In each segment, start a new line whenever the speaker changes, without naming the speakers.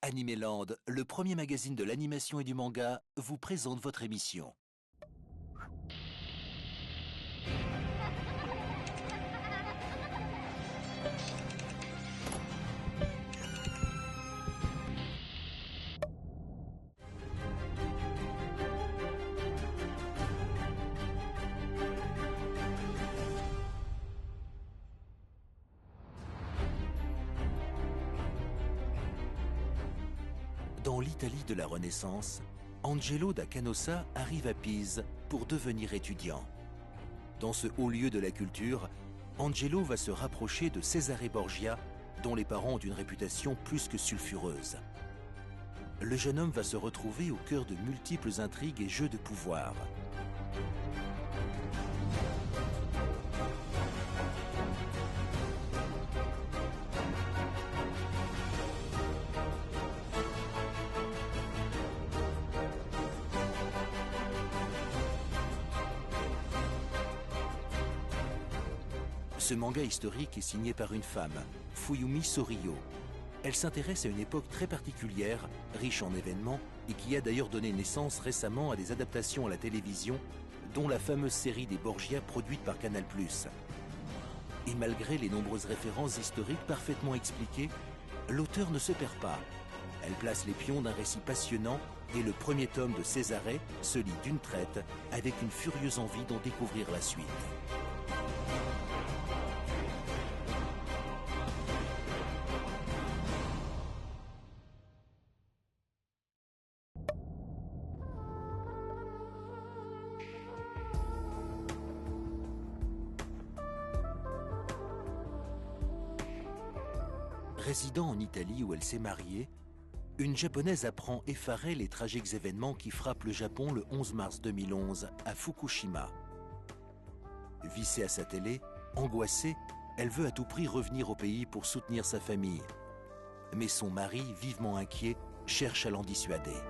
Animeland, le premier magazine de l'animation et du manga, vous présente votre émission. Dans l'Italie de la Renaissance, Angelo da Canossa arrive à Pise pour devenir étudiant. Dans ce haut lieu de la culture, Angelo va se rapprocher de Cesare Borgia, dont les parents ont une réputation plus que sulfureuse. Le jeune homme va se retrouver au cœur de multiples intrigues et jeux de pouvoir. Ce manga historique est signé par une femme, Fuyumi Sorio. Elle s'intéresse à une époque très particulière, riche en événements, et qui a d'ailleurs donné naissance récemment à des adaptations à la télévision, dont la fameuse série des Borgia produite par Canal+. Et malgré les nombreuses références historiques parfaitement expliquées, l'auteur ne se perd pas. Elle place les pions d'un récit passionnant et le premier tome de Cesare se lit d'une traite avec une furieuse envie d'en découvrir la suite. Résidant en Italie où elle s'est mariée, une Japonaise apprend effarée les tragiques événements qui frappent le Japon le 11 mars 2011 à Fukushima. Vissée à sa télé, angoissée, elle veut à tout prix revenir au pays pour soutenir sa famille. Mais son mari, vivement inquiet, cherche à l'en dissuader.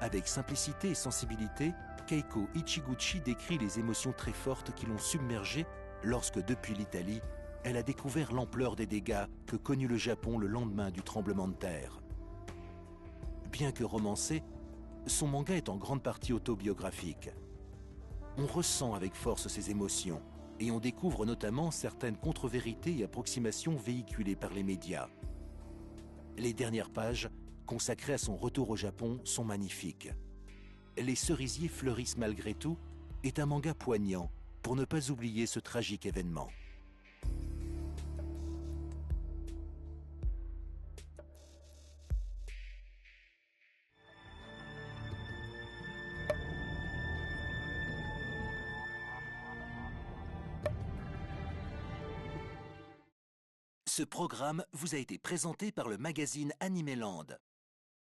Avec simplicité et sensibilité, Keiko Ichiguchi décrit les émotions très fortes qui l'ont submergée lorsque, depuis l'Italie, elle a découvert l'ampleur des dégâts que connut le Japon le lendemain du tremblement de terre. Bien que romancé, son manga est en grande partie autobiographique. On ressent avec force ses émotions et on découvre notamment certaines contre-vérités et approximations véhiculées par les médias. Les dernières pages, consacrées à son retour au Japon, sont magnifiques. Les cerisiers fleurissent malgré tout est un manga poignant pour ne pas oublier ce tragique événement. Ce programme vous a été présenté par le magazine Animeland.